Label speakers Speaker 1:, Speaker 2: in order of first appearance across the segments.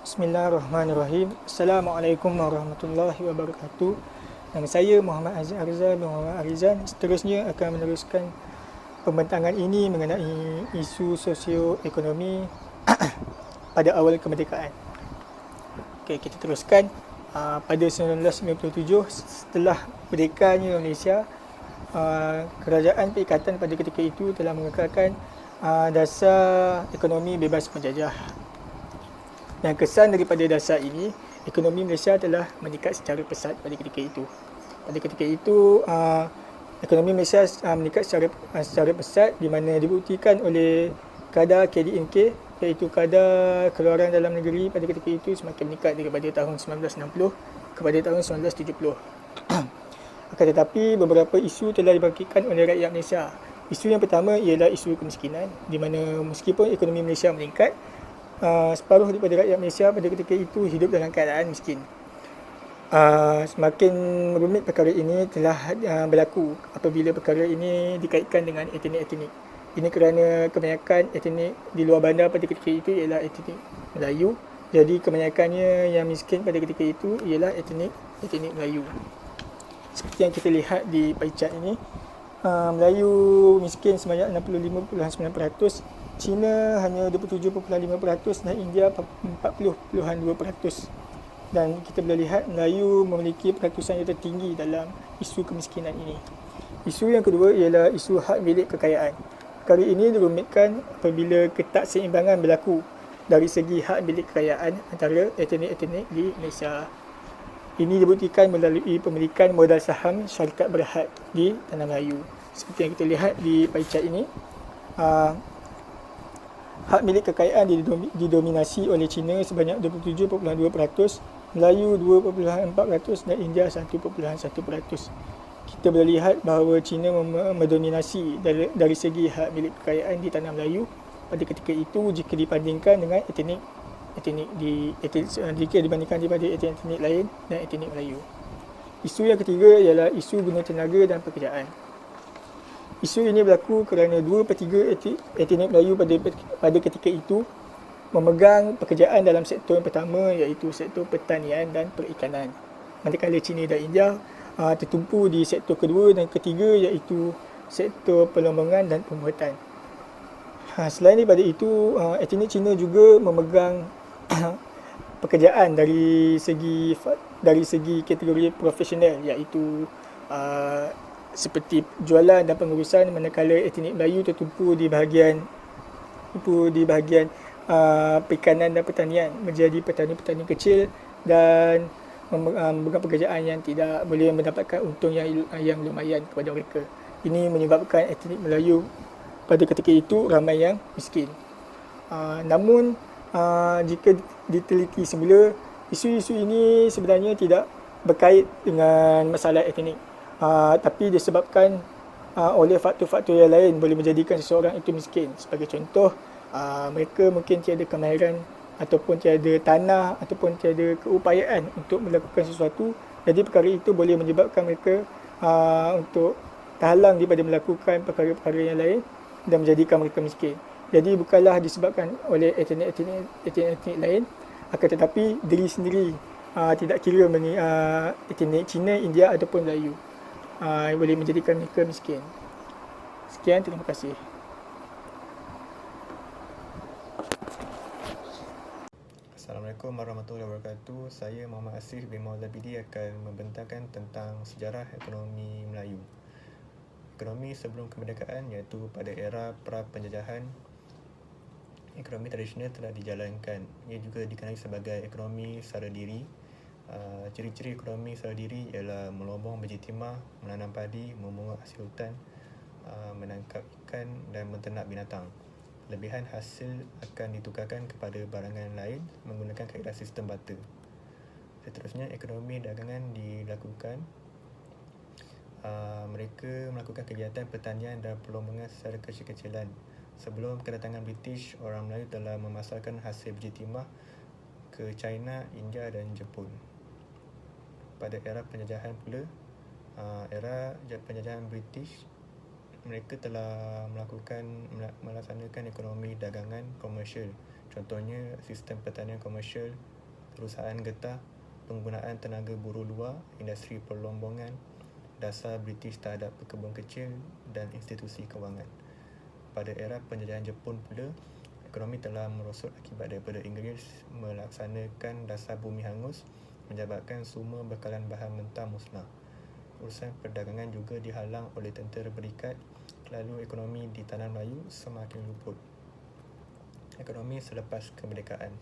Speaker 1: Bismillahirrahmanirrahim. Assalamualaikum warahmatullahi wabarakatuh. Nama saya Muhammad Azhar Arizal bin Muhammad Arizal. Seterusnya akan meneruskan pembentangan ini mengenai isu sosioekonomi pada awal kemerdekaan. Okey, kita teruskan. Pada 1997, setelah merdekanya Malaysia, kerajaan perikatan pada ketika itu telah mengekalkan dasar ekonomi bebas penjajah. Dan kesan daripada dasar ini, ekonomi Malaysia telah meningkat secara pesat pada ketika itu. Pada ketika itu, ekonomi Malaysia meningkat secara pesat di mana dibuktikan oleh kadar KDNK, iaitu kadar keluaran dalam negeri pada ketika itu semakin meningkat daripada tahun 1960 kepada tahun 1970. Akan tetapi, beberapa isu telah dibangkitkan oleh rakyat Malaysia. Isu yang pertama ialah isu kemiskinan, di mana meskipun ekonomi Malaysia meningkat, separuh daripada rakyat Malaysia pada ketika itu hidup dalam keadaan miskin. Semakin rumit perkara ini telah berlaku apabila perkara ini dikaitkan dengan etnik-etnik. Ini kerana kebanyakan etnik di luar bandar pada ketika itu ialah etnik Melayu. Jadi kebanyakannya yang miskin pada ketika itu ialah etnik Melayu. Seperti yang kita lihat di pie chart ini, Melayu miskin sebanyak 65.9%, China hanya 27.5% dan India 40.2%. Dan kita boleh lihat Melayu memiliki peratusan yang tertinggi dalam isu kemiskinan ini. Isu yang kedua ialah isu hak milik kekayaan. Perkara ini dirumitkan apabila ketidakseimbangan berlaku dari segi hak milik kekayaan antara etnik-etnik di Malaysia. Ini dibuktikan melalui pemilikan modal saham syarikat berhad di Tanah Melayu. Seperti yang kita lihat di pie chart ini, hak milik kekayaan didominasi oleh China sebanyak 27.2%, Melayu 2.4% dan India 1.1%. Kita boleh lihat bahawa China mendominasi dari segi hak milik kekayaan di Tanah Melayu pada ketika itu jika dibandingkan dengan jika dibandingkan daripada etnik lain dan etnik Melayu. Isu yang ketiga ialah isu guna tenaga dan pekerjaan. Isu ini berlaku kerana 2/3 etnik Melayu pada ketika itu memegang pekerjaan dalam sektor yang pertama, iaitu sektor pertanian dan perikanan. Manakala China dan India tertumpu di sektor kedua dan ketiga, iaitu sektor perlombongan dan pembuatan. Selain daripada itu, etnik China juga memegang pekerjaan dari segi kategori profesional, iaitu seperti jualan dan pengurusan, manakala etnik Melayu tertumpu di bahagian perikanan dan pertanian, menjadi petani-petani kecil dan memegang pekerjaan yang tidak boleh mendapatkan untung yang lumayan kepada mereka. Ini menyebabkan etnik Melayu pada ketika itu ramai yang miskin. Namun jika diteliti semula, isu-isu ini sebenarnya tidak berkait dengan masalah etnik. Tapi disebabkan oleh faktor-faktor yang lain boleh menjadikan seseorang itu miskin. Sebagai contoh, mereka mungkin tiada kemahiran ataupun tiada tanah ataupun tiada keupayaan untuk melakukan sesuatu. Jadi perkara itu boleh menyebabkan mereka untuk terhalang daripada melakukan perkara-perkara yang lain dan menjadikan mereka miskin. Jadi bukanlah disebabkan oleh etnik lain, akan tetapi diri sendiri, tidak kira etnik Cina, India ataupun Melayu, boleh menjadikan mereka miskin. Sekian, terima kasih.
Speaker 2: Assalamualaikum warahmatullahi wabarakatuh. Saya Muhammad Asif bin Maulana Bidi akan membentangkan tentang sejarah ekonomi Melayu. Ekonomi sebelum kemerdekaan, iaitu pada era pra-penjajahan, ekonomi tradisional telah dijalankan. Ia juga dikenali sebagai ekonomi sara diri. Ciri-ciri ekonomi sara diri ialah melobong biji timah, menanam padi, memungut hasil hutan, menangkap ikan dan menternak binatang. Lebihan hasil akan ditukarkan kepada barangan lain menggunakan kaedah sistem barter. Seterusnya, ekonomi dagangan dilakukan. Mereka melakukan kegiatan pertanian dan perlombongan secara kecil-kecilan. Sebelum kedatangan British, orang Melayu telah memasarkan hasil biji timah ke China, India dan Jepun. Pada era penjajahan pula, era penjajahan British, mereka telah melaksanakan ekonomi dagangan komersial. Contohnya, sistem pertanian komersial perusahaan getah, penggunaan tenaga buruh luar, industri perlombongan, dasar British terhadap pekebun kecil dan institusi kewangan. Pada era penjajahan Jepun pula, ekonomi telah merosot akibat daripada Inggeris melaksanakan dasar bumi hangus, menyebabkan semua bekalan bahan mentah musnah. Urusan perdagangan juga dihalang oleh tentera berikat, lalu ekonomi di tanah Melayu semakin luput. Ekonomi selepas kemerdekaan.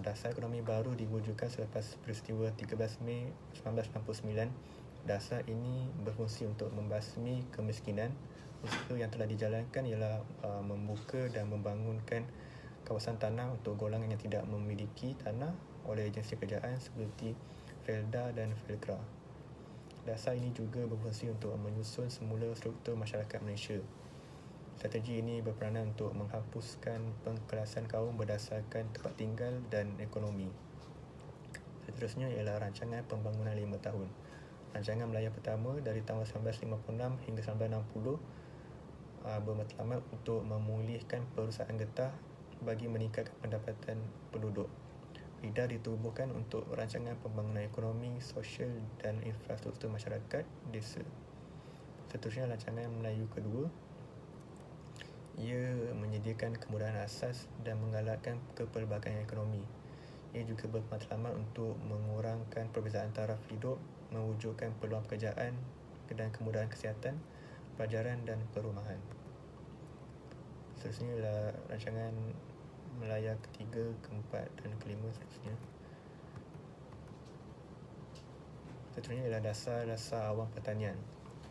Speaker 2: Dasar ekonomi baru diwujudkan selepas peristiwa 13 Mei 1969. Dasar ini berfungsi untuk membasmi kemiskinan. Usaha yang telah dijalankan ialah membuka dan membangunkan kawasan tanah untuk golongan yang tidak memiliki tanah oleh agensi kerajaan seperti Felda dan Felkra. Dasar ini juga berfungsi untuk menyusun semula struktur masyarakat Malaysia. Strategi ini berperanan untuk menghapuskan pengkelasan kaum berdasarkan tempat tinggal dan ekonomi. Seterusnya ialah rancangan pembangunan 5 tahun. Rancangan Melayu pertama dari tahun 1956 hingga 1960 bermatlamat untuk memulihkan perusahaan getah bagi meningkatkan pendapatan penduduk. RIDA ditubuhkan untuk rancangan pembangunan ekonomi, sosial dan infrastruktur masyarakat desa. Seterusnya rancangan Melayu kedua. Ia menyediakan kemudahan asas dan menggalakkan kepelbagaian ekonomi. Ia juga bermatlamat untuk mengurangkan perbezaan taraf hidup, mewujudkan peluang pekerjaan dan kemudahan kesihatan, pelajaran dan perumahan. Seterusnya ialah rancangan Melaya ketiga, keempat dan kelima seterusnya. Seterusnya ialah dasar-dasar awam pertanian.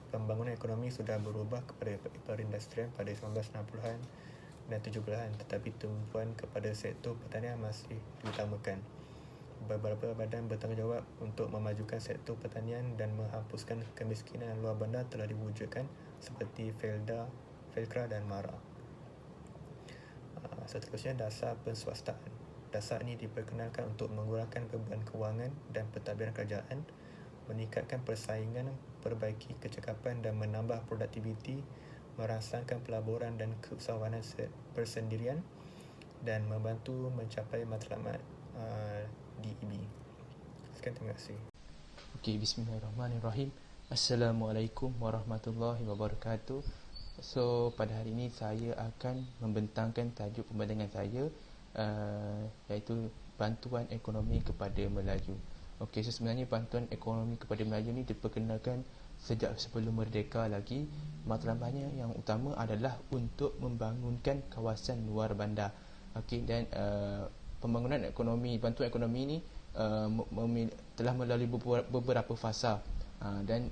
Speaker 2: Pembangunan ekonomi sudah berubah kepada perindustrian pada 1960-an dan 70-an, tetapi tumpuan kepada sektor pertanian masih diutamakan. Beberapa badan bertanggungjawab untuk memajukan sektor pertanian dan menghapuskan kemiskinan luar bandar telah diwujudkan seperti Felda, Felkra dan Mara. Seterusnya dasar penswastaan. Dasar ini diperkenalkan untuk mengurangkan beban kewangan dan pentadbiran kerajaan, meningkatkan persaingan, perbaiki kecekapan dan menambah produktiviti, merangsangkan pelaburan dan keusahawanan persendirian dan membantu mencapai matlamat DEB. Sekian, terima kasih.
Speaker 3: Okey, bismillahirrahmanirrahim. Assalamualaikum warahmatullahi wabarakatuh. So, pada hari ini saya akan membentangkan tajuk pembentangan saya iaitu bantuan ekonomi kepada Melayu. Okey, so sebenarnya bantuan ekonomi kepada Melayu ni diperkenalkan sejak sebelum merdeka lagi. Matlamatnya yang utama adalah untuk membangunkan kawasan luar bandar. Okey, dan pembangunan ekonomi, bantuan ekonomi ni telah melalui beberapa fasa. Dan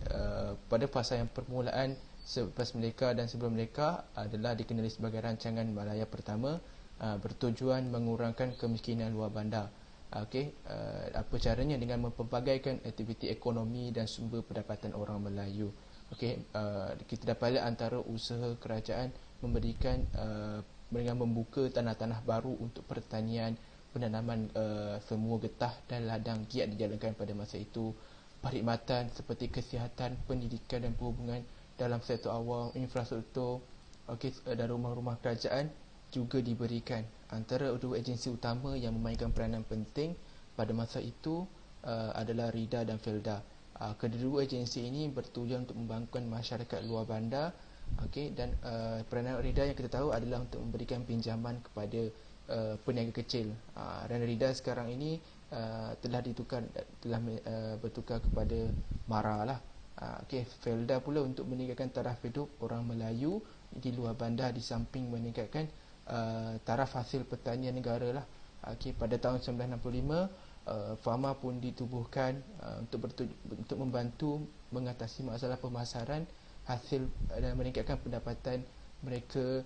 Speaker 3: pada fasa yang permulaan selepas merdeka dan sebelum merdeka adalah dikenali sebagai rancangan Malaya pertama, bertujuan mengurangkan kemiskinan luar bandar. Okey, apa caranya? Dengan mempelbagaikan aktiviti ekonomi dan sumber pendapatan orang Melayu. Okey, kita dapat lihat antara usaha kerajaan memberikan dengan membuka tanah-tanah baru untuk pertanian, penanaman semua getah dan ladang giat dijalankan pada masa itu. Perkhidmatan seperti kesihatan, pendidikan dan perhubungan dalam sektor awam, infrastruktur, dan rumah-rumah kerajaan juga diberikan. Antara dua agensi utama yang memainkan peranan penting pada masa itu adalah RIDA dan Felda. Kedua agensi ini bertujuan untuk membangunkan masyarakat luar bandar. Dan peranan RIDA yang kita tahu adalah untuk memberikan pinjaman kepada peniaga kecil. Dan RIDA sekarang ini telah bertukar kepada Mara lah. Felda pula untuk meningkatkan taraf hidup orang Melayu di luar bandar di samping meningkatkan taraf hasil pertanian negara lah. Pada tahun 1965 Fama pun ditubuhkan untuk membantu mengatasi masalah pemasaran hasil dan meningkatkan pendapatan mereka.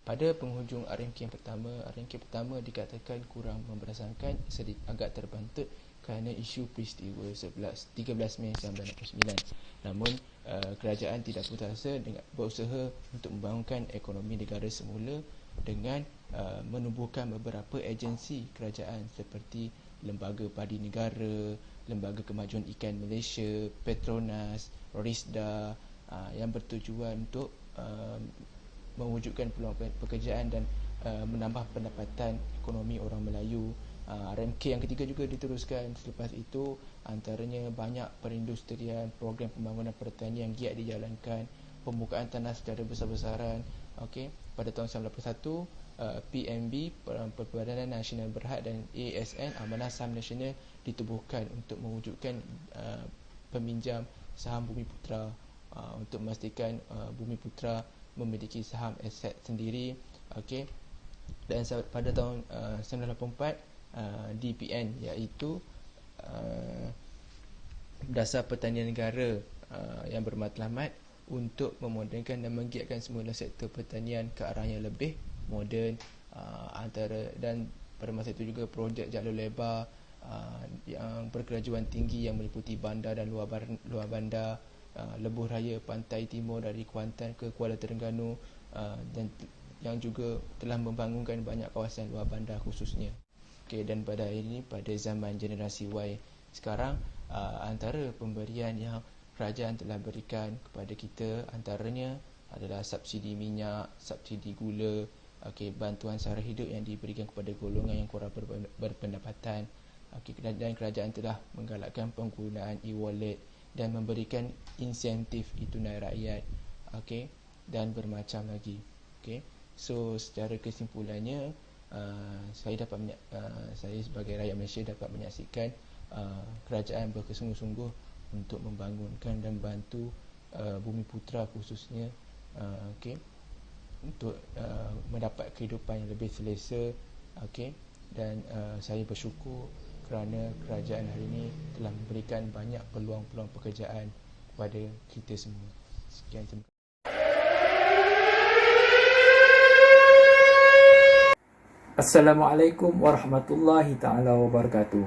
Speaker 3: Pada penghujung RMK pertama dikatakan kurang memberasakan, sedikit agak terbantut kerana isu peristiwa 13 Mei 1969. Namun kerajaan tidak putus asa dengan berusaha untuk membangunkan ekonomi negara semula dengan menubuhkan beberapa agensi kerajaan seperti Lembaga Padi Negara, Lembaga Kemajuan Ikan Malaysia, Petronas, RISDA, yang bertujuan untuk mewujudkan peluang pekerjaan dan menambah pendapatan ekonomi orang Melayu. RMK PMK yang ketiga juga diteruskan. Selepas itu antaranya banyak perindustrian, program pembangunan pertanian yang giat dijalankan, pembukaan tanah secara besar-besaran. Okey, pada tahun 1991 PNB, Perbadanan Nasional Berhad, dan ASN, Amanah Saham Nasional, ditubuhkan untuk mewujudkan peminjam saham Bumi Putra untuk memastikan Bumi Putra memiliki saham aset sendiri. Okey, dan pada tahun 1984 DPN, iaitu Dasar Pertanian Negara yang bermatlamat untuk memodenkan dan menggiatkan semula sektor pertanian ke arah yang lebih moden, dan pada masa itu juga projek jalur lebar yang berkelajuan tinggi yang meliputi bandar dan luar bandar, lebuh raya pantai timur dari Kuantan ke Kuala Terengganu, dan yang juga telah membangunkan banyak kawasan luar bandar khususnya. Okey, dan pada hari ini, pada zaman generasi Y sekarang, antara pemberian yang kerajaan telah berikan kepada kita antaranya adalah subsidi minyak, subsidi gula, bantuan sara hidup yang diberikan kepada golongan yang kurang berpendapatan. Dan kerajaan telah menggalakkan penggunaan e-wallet dan memberikan insentif tunai rakyat, dan bermacam lagi. So secara kesimpulannya, saya sebagai rakyat Malaysia dapat menyaksikan kerajaan bersungguh-sungguh untuk membangunkan dan bantu Bumi Putra khususnya, untuk mendapat kehidupan yang lebih selesa. Dan saya bersyukur kerana kerajaan hari ini telah memberikan banyak peluang-peluang pekerjaan kepada kita semua. Sekian, terima kasih.
Speaker 4: Assalamualaikum warahmatullahi taala wabarakatuh.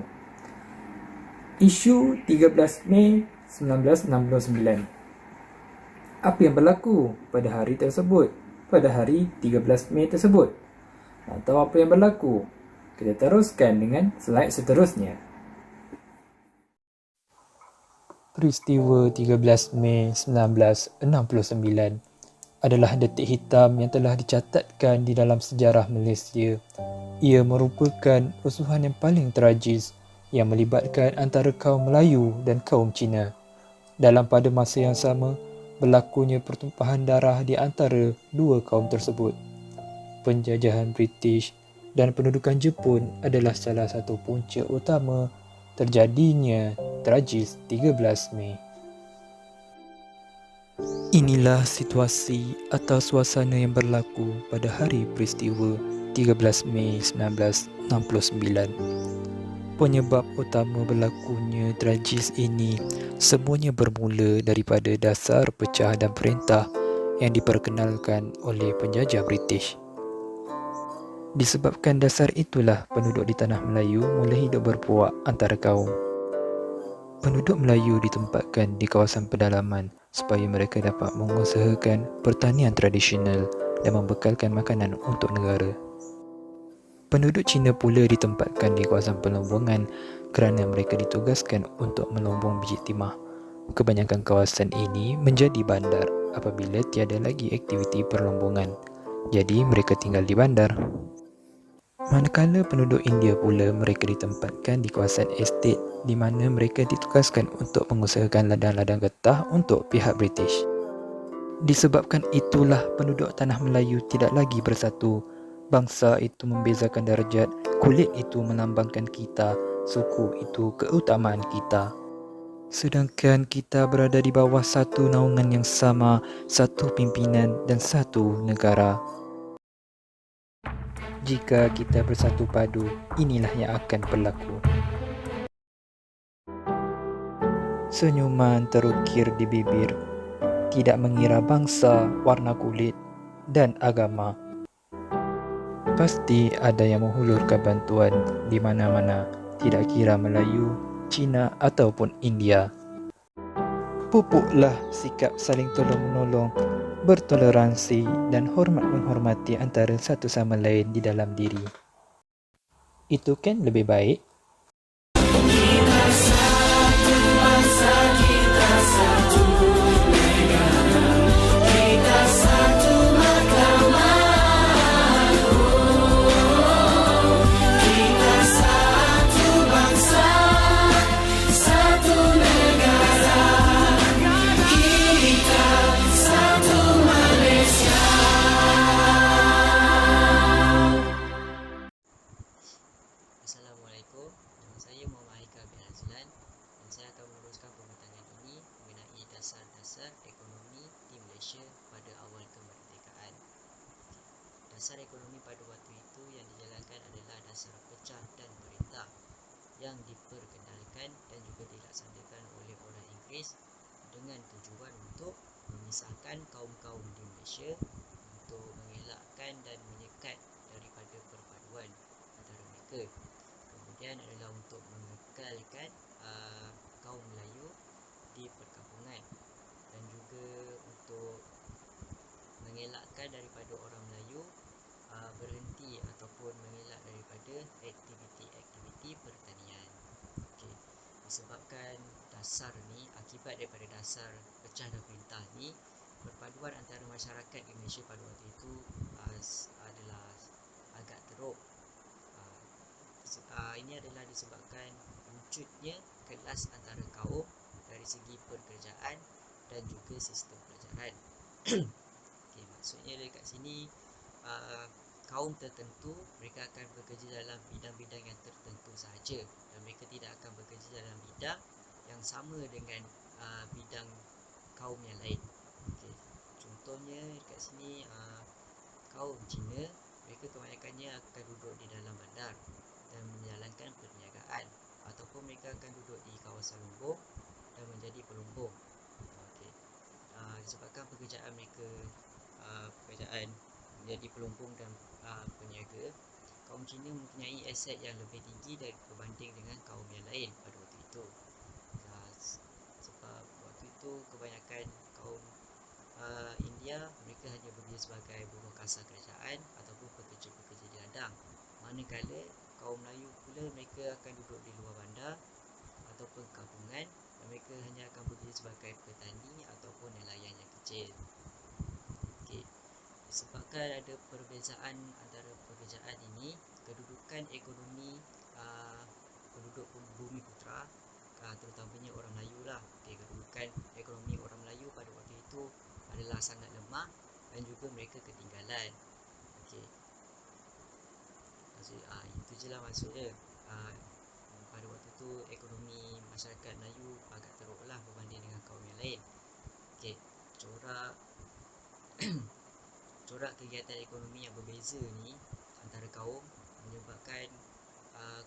Speaker 4: Isu 13 Mei 1969. Apa yang berlaku pada hari tersebut, pada hari 13 Mei tersebut? Nak tahu apa yang berlaku? Kita teruskan dengan slide seterusnya. Peristiwa 13 Mei 1969 adalah detik hitam yang telah dicatatkan di dalam sejarah Malaysia. Ia merupakan rusuhan yang paling tragis yang melibatkan antara kaum Melayu dan kaum Cina. Dalam pada masa yang sama, berlakunya pertumpahan darah di antara dua kaum tersebut. Penjajahan British dan pendudukan Jepun adalah salah satu punca utama terjadinya tragis 13 Mei. Inilah situasi atau suasana yang berlaku pada hari peristiwa 13 Mei 1969. Penyebab utama berlakunya tragis ini semuanya bermula daripada dasar pecah dan perintah yang diperkenalkan oleh penjajah British. Disebabkan dasar itulah penduduk di Tanah Melayu mula hidup berpuak antara kaum. Penduduk Melayu ditempatkan di kawasan pedalaman supaya mereka dapat mengusahakan pertanian tradisional dan membekalkan makanan untuk negara. Penduduk Cina pula ditempatkan di kawasan pelombongan kerana mereka ditugaskan untuk melombong biji timah. Kebanyakan kawasan ini menjadi bandar apabila tiada lagi aktiviti perlombongan. Jadi mereka tinggal di bandar. Manakala penduduk India pula mereka ditempatkan di kawasan estate di mana mereka ditugaskan untuk mengusahakan ladang-ladang getah untuk pihak British. Disebabkan itulah penduduk Tanah Melayu tidak lagi bersatu. Bangsa itu membezakan darjat, kulit itu melambangkan kita, suku itu keutamaan kita. Sedangkan kita berada di bawah satu naungan yang sama, satu pimpinan dan satu negara. Jika kita bersatu padu, inilah yang akan berlaku. Senyuman terukir di bibir, tidak mengira bangsa, warna kulit dan agama. Pasti ada yang menghulurkan bantuan di mana-mana, tidak kira Melayu, Cina ataupun India. Pupuklah sikap saling tolong-menolong, bertoleransi dan hormat menghormati antara satu sama lain di dalam diri. Itu kan lebih baik? Kita satu bangsa, kita satu negara, kita satu mahkamah agung, kita satu
Speaker 5: ekonomi di Malaysia pada awal kemerdekaan. Dasar ekonomi pada waktu itu yang dijalankan adalah dasar pecah dan perintah yang diperkendalikan dan juga dilaksanakan oleh orang Inggeris dengan tujuan untuk memisahkan kaum-kaum di Malaysia, untuk mengelakkan dan menyekat daripada perpaduan antara mereka. Kemudian adalah untuk mengekalkan kaum Melayu di perkampungan dan juga untuk mengelakkan daripada orang Melayu berhenti ataupun mengelak daripada aktiviti-aktiviti pertanian. Okey, disebabkan dasar ni, akibat daripada dasar pecah dan perintah ni, perpaduan antara masyarakat di Malaysia pada waktu itu adalah agak teruk. Ini adalah disebabkan wujudnya kelas antara kaum dari segi pekerjaan dan juga sistem pelajaran. Okay, maksudnya dekat sini kaum tertentu mereka akan bekerja dalam bidang-bidang yang tertentu sahaja dan mereka tidak akan bekerja dalam bidang yang sama dengan bidang kaum yang lain. Okay. Contohnya dekat sini kaum Cina, mereka kebanyakannya akan duduk di dalam bandar dan menjalankan perniagaan, ataupun mereka akan duduk di kawasan lumbung dan menjadi pelumbung. Okay. Disebabkan pekerjaan mereka pekerjaan menjadi pelumbung dan peniaga, kaum Cina mempunyai aset yang lebih tinggi berbanding dengan kaum yang lain pada waktu itu. Sebab waktu itu kebanyakan kaum India mereka hanya bekerja sebagai buruh kasar kerajaan ataupun pekerja-pekerja di ladang, manakala kaum Melayu pula mereka akan duduk di luar bandar ataupun kampungan dan mereka hanya akan bekerja sebagai petani ataupun nelayan yang kecil. Okay. Disebabkan ada perbezaan antara pekerjaan ini, kedudukan ekonomi penduduk bumi putera, terutamanya orang Melayu lah. Okay, kedudukan ekonomi orang Melayu pada waktu itu adalah sangat lemah dan juga mereka ketinggalan. Okay. Itu je lah maksudnya. Pada waktu itu ekonomi masyarakat Melayu agak teruk lah berbanding dengan kaum yang lain. Okay. Corak kegiatan ekonomi yang berbeza ni antara kaum menyebabkan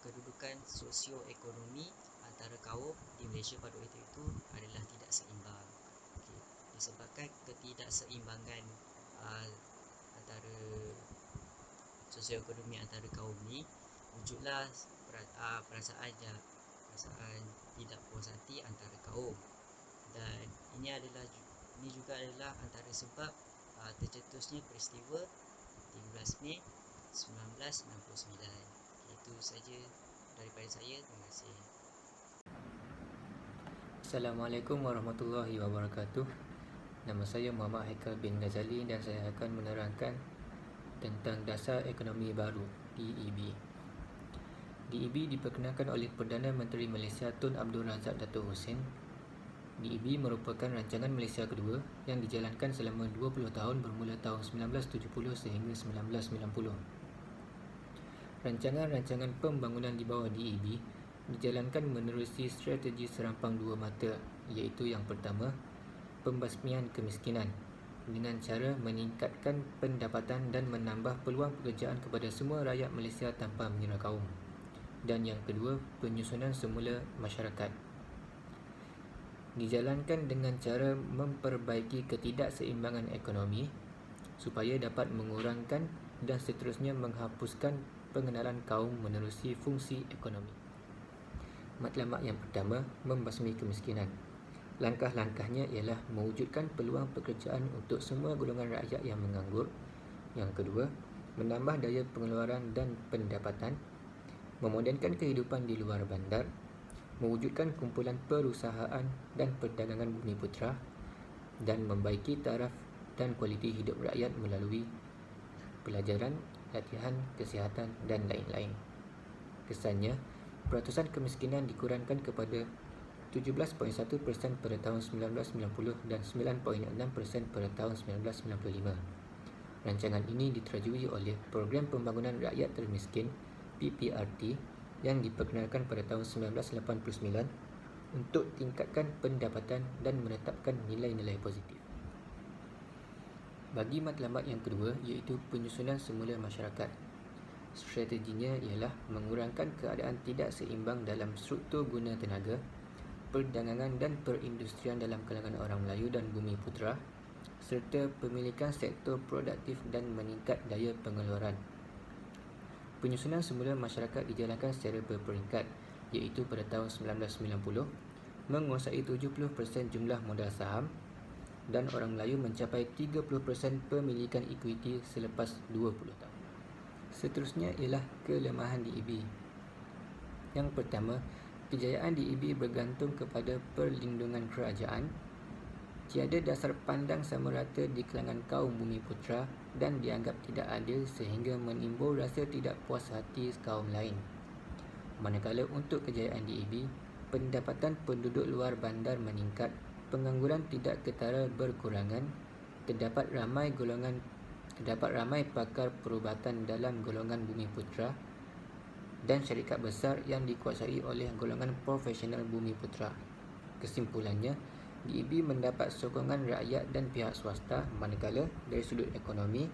Speaker 5: kedudukan sosioekonomi antara kaum di Malaysia pada waktu itu adalah tidak seimbang. Okay. Disebabkan ketidakseimbangan antara sosioekonomi antara kaum ni, wujudlah perasaan tidak puas hati antara kaum, dan ini juga adalah antara sebab tercetusnya peristiwa 13 Mei 1969. Itu saja daripada saya. Terima kasih.
Speaker 4: Assalamualaikum warahmatullahi wabarakatuh. Nama saya Muhammad Haikal bin Ghazali dan saya akan menerangkan tentang Dasar Ekonomi Baru DEB. DEB diperkenalkan oleh Perdana Menteri Malaysia Tun Abdul Razak Dato' Hussein. DEB merupakan rancangan Malaysia kedua yang dijalankan selama 20 tahun bermula tahun 1970 sehingga 1990. Rancangan-rancangan pembangunan di bawah DEB dijalankan menerusi strategi serampang dua mata, iaitu yang pertama, pembasmian kemiskinan dengan cara meningkatkan pendapatan dan menambah peluang pekerjaan kepada semua rakyat Malaysia tanpa mengira kaum. Dan yang kedua, penyusunan semula masyarakat. Dijalankan dengan cara memperbaiki ketidakseimbangan ekonomi supaya dapat mengurangkan dan seterusnya menghapuskan pengenalan kaum menerusi fungsi ekonomi. Matlamat yang pertama, membasmi kemiskinan. Langkah-langkahnya ialah mewujudkan peluang pekerjaan untuk semua golongan rakyat yang menganggur. Yang kedua, menambah daya pengeluaran dan pendapatan, memodenkan kehidupan di luar bandar, mewujudkan kumpulan perusahaan dan perdagangan bumi putera, dan membaiki taraf dan kualiti hidup rakyat melalui pelajaran, latihan, kesihatan dan lain-lain. Kesannya, peratusan kemiskinan dikurangkan kepada 17.1% pada tahun 1990 dan 9.6% pada tahun 1995. Rancangan ini diterajui oleh Program Pembangunan Rakyat Termiskin PPRT yang diperkenalkan pada tahun 1989 untuk tingkatkan pendapatan dan menetapkan nilai-nilai positif. Bagi matlamat yang kedua, iaitu penyusunan semula masyarakat. Strateginya ialah mengurangkan keadaan tidak seimbang dalam struktur guna tenaga, perdagangan dan perindustrian dalam kalangan orang Melayu dan Bumiputera, serta pemilikan sektor produktif dan meningkat daya pengeluaran. Penyusunan semula masyarakat dijalankan secara berperingkat, iaitu pada tahun 1990 menguasai 70% jumlah modal saham dan orang Melayu mencapai 30% pemilikan equity selepas 20 tahun. Seterusnya ialah kelemahan DEB. Yang pertama, kejayaan DEB bergantung kepada perlindungan kerajaan. Tiada dasar pandang sama rata di kalangan kaum Bumiputera dan dianggap tidak adil sehingga menimbul rasa tidak puas hati kaum lain. Manakala untuk kejayaan DEB, pendapatan penduduk luar bandar meningkat, pengangguran tidak ketara berkurangan, terdapat ramai pakar perubatan dalam golongan Bumiputera dan syarikat besar yang dikuasai oleh golongan profesional Bumiputera. Kesimpulannya, DEB mendapat sokongan rakyat dan pihak swasta, manakala dari sudut ekonomi,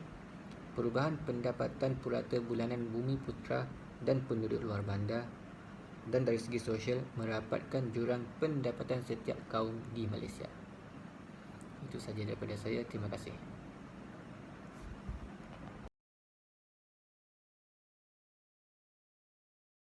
Speaker 4: perubahan pendapatan purata bulanan Bumiputera dan penduduk luar bandar, dan dari segi sosial merapatkan jurang pendapatan setiap kaum di Malaysia. Itu sahaja daripada saya. Terima kasih.